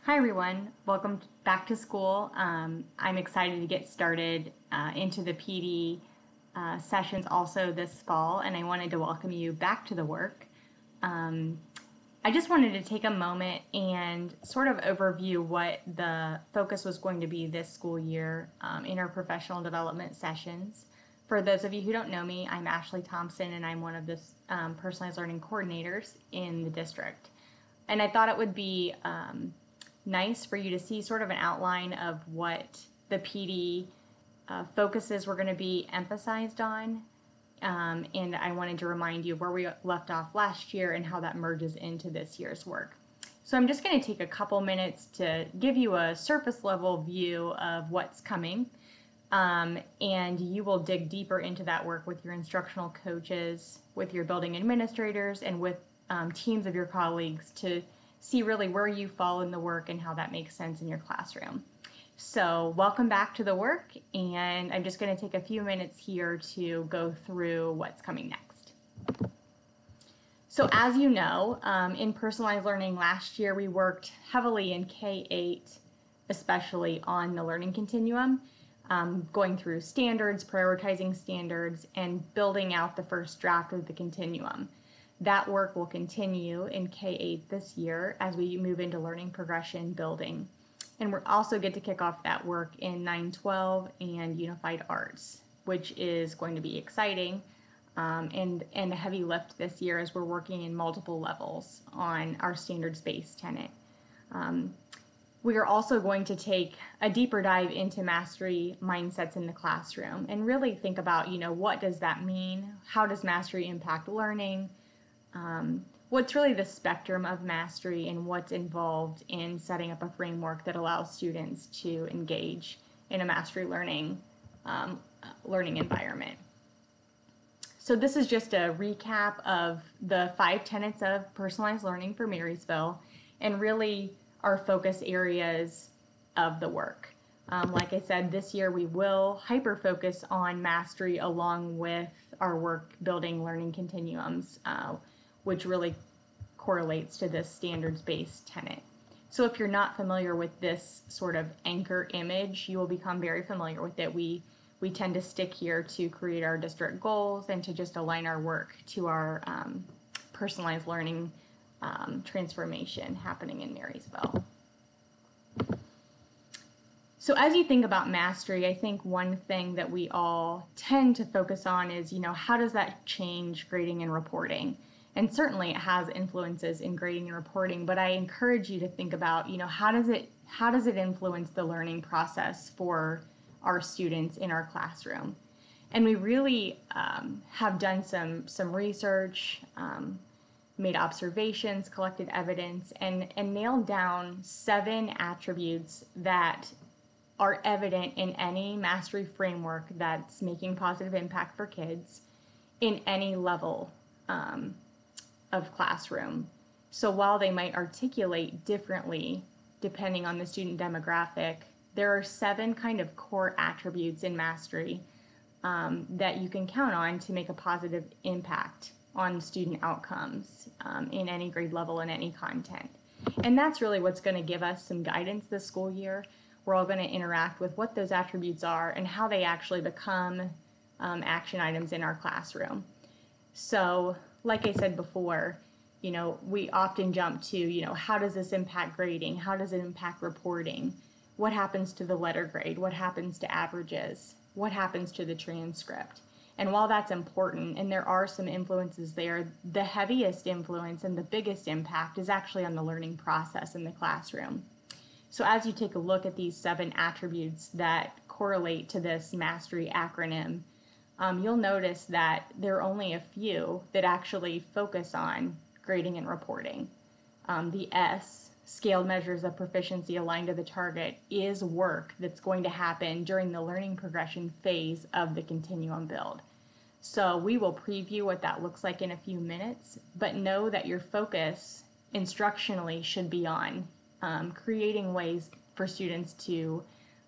Hi everyone, welcome back to school. I'm excited to get started into the PD sessions also this fall, and I wanted to welcome you back to the work. I just wanted to take a moment and sort of overview what the focus was going to be this school year in our professional development sessions. For those of you who don't know me, I'm Ashley Thompson, and I'm one of the personalized learning coordinators in the district. And I thought it would be nice for you to see sort of an outline of what the PD focuses were going to be emphasized on. And I wanted to remind you where we left off last year and how that merges into this year's work. So I'm just going to take a couple minutes to give you a surface level view of what's coming. And you will dig deeper into that work with your instructional coaches, with your building administrators, and with teams of your colleagues to see really where you fall in the work and how that makes sense in your classroom. So welcome back to the work, and I'm just going to take a few minutes here to go through what's coming next. So as you know, in personalized learning last year, we worked heavily in K-8, especially on the learning continuum, going through standards, prioritizing standards, and building out the first draft of the continuum. That work will continue in K-8 this year as we move into learning progression building. And we're also get to kick off that work in 9-12 and Unified Arts, which is going to be exciting and a heavy lift this year as we're working in multiple levels on our standards-based tenet. We are also going to take a deeper dive into mastery mindsets in the classroom and really think about, what does that mean? How does mastery impact learning? What's really the spectrum of mastery and what's involved in setting up a framework that allows students to engage in a mastery learning environment. So this is just a recap of the 5 tenets of personalized learning for Marysville and really our focus areas of the work. Like I said, this year we will hyper-focus on mastery along with our work building learning continuums, which really correlates to this standards-based tenet. So if you're not familiar with this sort of anchor image, you will become very familiar with it. We tend to stick here to create our district goals and to just align our work to our personalized learning transformation happening in Marysville. So as you think about mastery, I think one thing that we all tend to focus on is, how does that change grading and reporting? And certainly it has influences in grading and reporting, but I encourage you to think about, how does it influence the learning process for our students in our classroom? And we really have done some research, made observations, collected evidence, and nailed down 7 attributes that are evident in any mastery framework that's making positive impact for kids in any level of classroom. So while they might articulate differently depending on the student demographic, there are 7 kind of core attributes in mastery that you can count on to make a positive impact on student outcomes in any grade level and any content. And that's really what's going to give us some guidance this school year. We're all going to interact with what those attributes are and how they actually become action items in our classroom. So like I said before, we often jump to, how does this impact grading? How does it impact reporting? What happens to the letter grade? What happens to averages? What happens to the transcript? And while that's important, and there are some influences there, the heaviest influence and the biggest impact is actually on the learning process in the classroom. So as you take a look at these 7 attributes that correlate to this mastery acronym, you'll notice that there are only a few that actually focus on grading and reporting. The S, scaled measures of proficiency aligned to the target, is work that's going to happen during the learning progression phase of the continuum build. So we will preview what that looks like in a few minutes, but know that your focus instructionally should be on creating ways for students to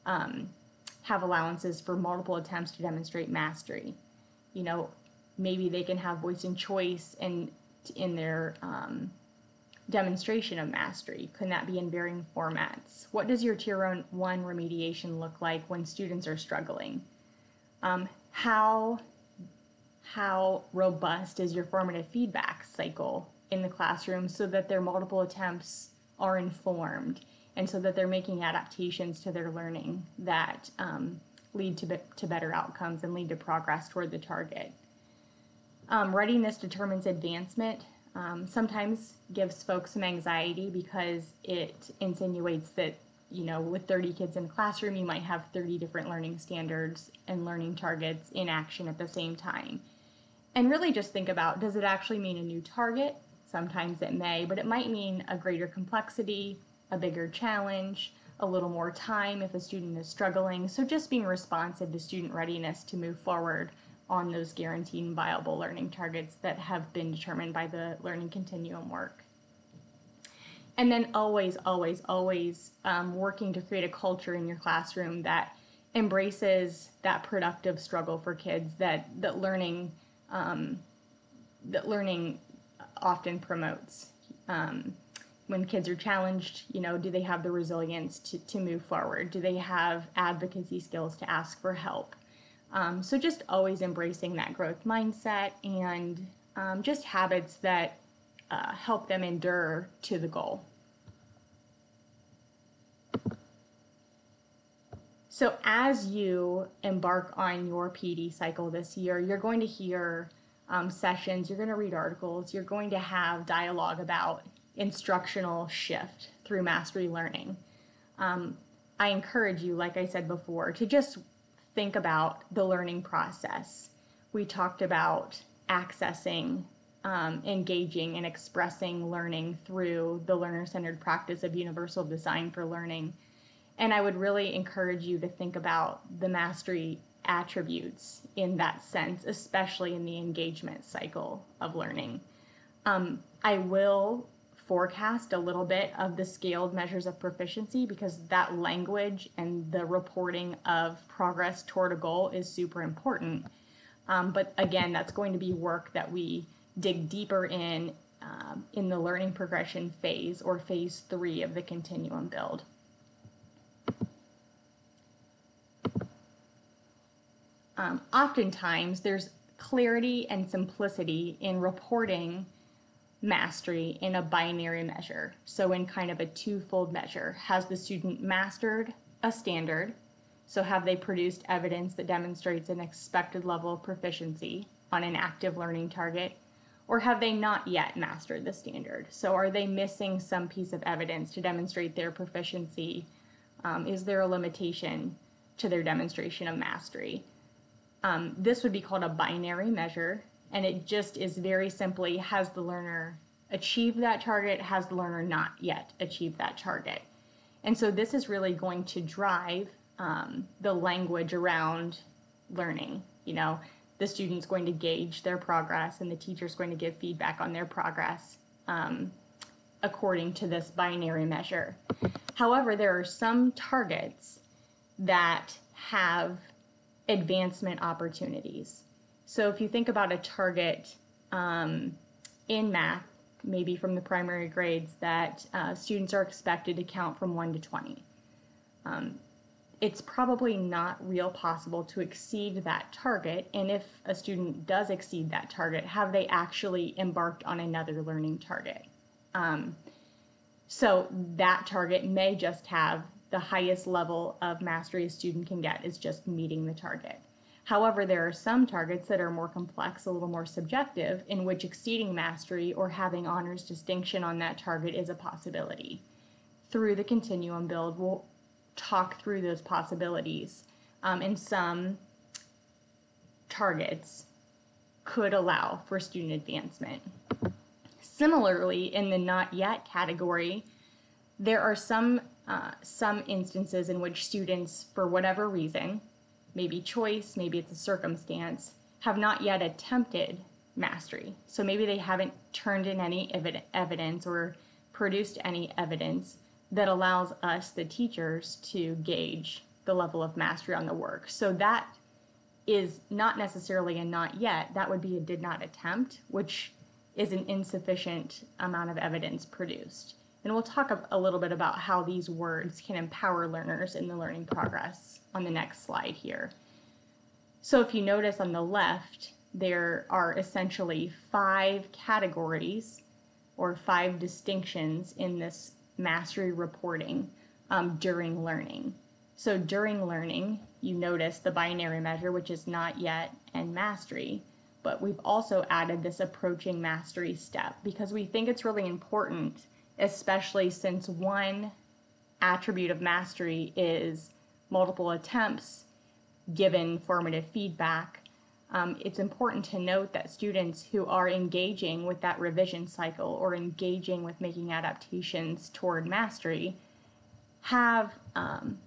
have allowances for multiple attempts to demonstrate mastery. Maybe they can have voice and choice in their demonstration of mastery? Can that be in varying formats? What does your Tier 1 remediation look like when students are struggling? How robust is your formative feedback cycle in the classroom so that their multiple attempts are informed and so that they're making adaptations to their learning that lead to better outcomes and lead to progress toward the target? Readiness determines advancement. Sometimes gives folks some anxiety because it insinuates that, with 30 kids in a classroom, you might have 30 different learning standards and learning targets in action at the same time. And really just think about, does it actually mean a new target? Sometimes it may, but it might mean a greater complexity, a bigger challenge, a little more time if a student is struggling. So just being responsive to student readiness to move forward on those guaranteed and viable learning targets that have been determined by the learning continuum work. And then always working to create a culture in your classroom that embraces that productive struggle for kids that learning often promotes. When kids are challenged, do they have the resilience to move forward? Do they have advocacy skills to ask for help? So just always embracing that growth mindset and just habits that help them endure to the goal. So as you embark on your PD cycle this year, you're going to hear sessions, you're going to read articles, you're going to have dialogue about instructional shift through mastery learning. I encourage you, like I said before, to just think about the learning process. We talked about accessing, engaging, and expressing learning through the learner-centered practice of universal design for learning. And I would really encourage you to think about the mastery attributes in that sense, especially in the engagement cycle of learning. I will forecast a little bit of the scaled measures of proficiency because that language and the reporting of progress toward a goal is super important. But again, that's going to be work that we dig deeper in the learning progression phase, or phase 3 of the continuum build. Oftentimes, there's clarity and simplicity in reporting mastery in a binary measure. So in kind of a twofold measure. Has the student mastered a standard? So have they produced evidence that demonstrates an expected level of proficiency on an active learning target? Or have they not yet mastered the standard? So are they missing some piece of evidence to demonstrate their proficiency? Is there a limitation to their demonstration of mastery? This would be called a binary measure, and it just is very simply, has the learner achieved that target? Has the learner not yet achieved that target? And so this is really going to drive the language around learning. The student's going to gauge their progress, and the teacher's going to give feedback on their progress according to this binary measure. However, there are some targets that have advancement opportunities. So if you think about a target in math, maybe from the primary grades, that students are expected to count from 1 to 20. It's probably not real possible to exceed that target, and if a student does exceed that target, have they actually embarked on another learning target? So that target may just have the highest level of mastery a student can get is just meeting the target. However, there are some targets that are more complex, a little more subjective, in which exceeding mastery or having honors distinction on that target is a possibility. Through the continuum build, we'll talk through those possibilities, and some targets could allow for student advancement. Similarly, in the not yet category, there are some instances in which students, for whatever reason, maybe choice, maybe it's a circumstance, have not yet attempted mastery. So maybe they haven't turned in any evidence or produced any evidence that allows us, the teachers, to gauge the level of mastery on the work. So that is not necessarily a not yet, that would be a did not attempt, which is an insufficient amount of evidence produced. And we'll talk a little bit about how these words can empower learners in the learning progress on the next slide here. So if you notice on the left, there are essentially 5 categories or 5 distinctions in this mastery reporting during learning. So during learning, you notice the binary measure, which is not yet, and mastery. But we've also added this approaching mastery step because we think it's really important, especially since one attribute of mastery is multiple attempts given formative feedback. It's important to note that students who are engaging with that revision cycle or engaging with making adaptations toward mastery have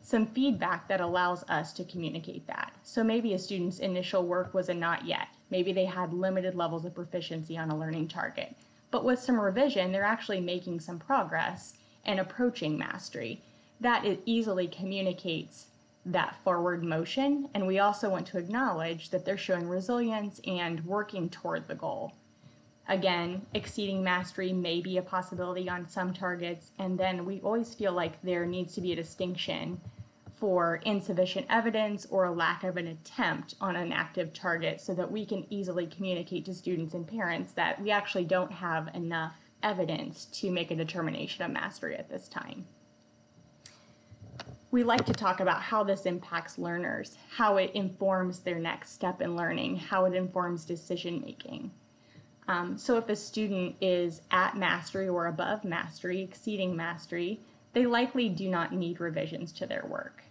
some feedback that allows us to communicate that. So maybe a student's initial work was a not yet. Maybe they had limited levels of proficiency on a learning target. But with some revision, they're actually making some progress and approaching mastery. That it easily communicates that forward motion, and we also want to acknowledge that they're showing resilience and working toward the goal. Again, exceeding mastery may be a possibility on some targets, and then we always feel like there needs to be a distinction for insufficient evidence or a lack of an attempt on an active target so that we can easily communicate to students and parents that we actually don't have enough evidence to make a determination of mastery at this time. We like to talk about how this impacts learners, how it informs their next step in learning, how it informs decision making. So if a student is at mastery or above mastery, exceeding mastery, they likely do not need revisions to their work.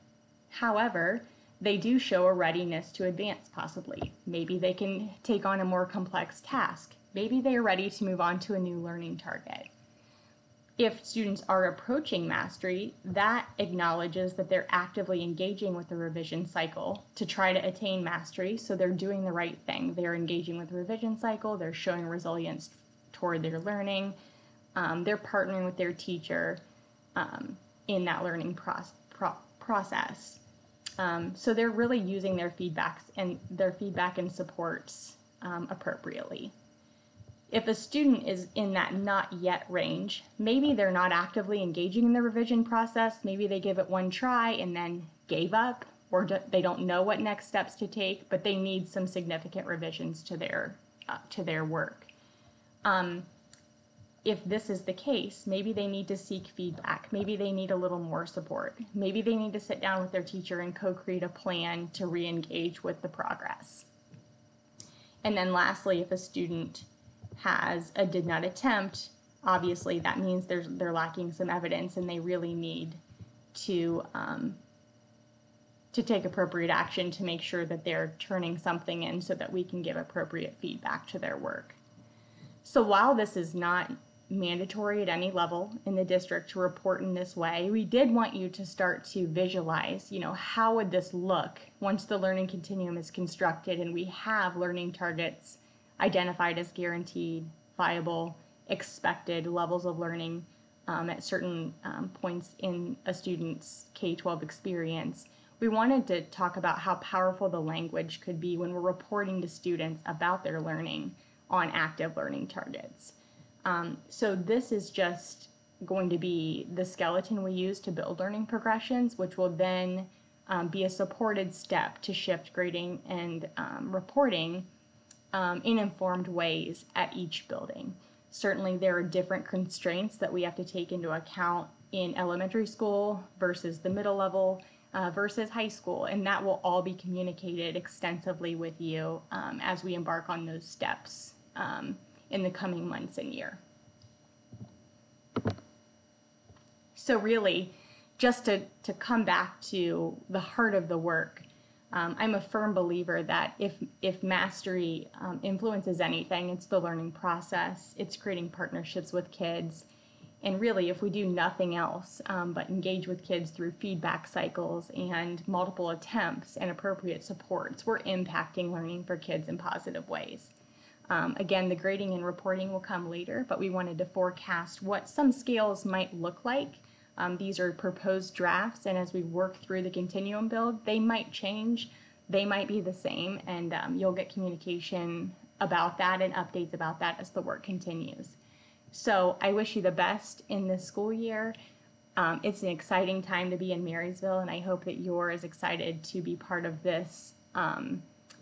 However, they do show a readiness to advance possibly. Maybe they can take on a more complex task. Maybe they are ready to move on to a new learning target. If students are approaching mastery, that acknowledges that they're actively engaging with the revision cycle to try to attain mastery, so they're doing the right thing. They're engaging with the revision cycle, they're showing resilience toward their learning, they're partnering with their teacher in that learning process. So they're really using their feedback and supports appropriately. If a student is in that not yet range, maybe they're not actively engaging in the revision process, maybe they give it one try and then gave up, or they don't know what next steps to take, but they need some significant revisions to their work. If this is the case, maybe they need to seek feedback, maybe they need a little more support, maybe they need to sit down with their teacher and co-create a plan to re-engage with the progress. And then lastly, if a student has a did not attempt, obviously that means they're lacking some evidence and they really need to take appropriate action to make sure that they're turning something in so that we can give appropriate feedback to their work. So while this is not mandatory at any level in the district to report in this way, we did want you to start to visualize, how would this look once the learning continuum is constructed and we have learning targets identified as guaranteed, viable, expected levels of learning at certain points in a student's K-12 experience. We wanted to talk about how powerful the language could be when we're reporting to students about their learning on active learning targets. So this is just going to be the skeleton we use to build learning progressions, which will then be a supported step to shift grading and reporting in informed ways at each building. Certainly there are different constraints that we have to take into account in elementary school versus the middle level versus high school, and that will all be communicated extensively with you as we embark on those steps in the coming months and year. So really, just to come back to the heart of the work, I'm a firm believer that if mastery influences anything, it's the learning process, it's creating partnerships with kids, and really if we do nothing else but engage with kids through feedback cycles and multiple attempts and appropriate supports, we're impacting learning for kids in positive ways. Again, the grading and reporting will come later, but we wanted to forecast what some scales might look like. These are proposed drafts, and as we work through the continuum build, they might change, they might be the same, and you'll get communication about that and updates about that as the work continues. So I wish you the best in this school year. It's an exciting time to be in Marysville, and I hope that you're as excited to be part of this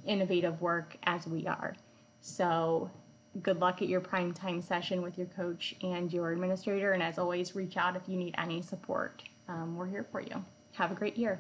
innovative work as we are. So good luck at your prime time session with your coach and your administrator, and as always, reach out if you need any support. We're here for you. Have a great year.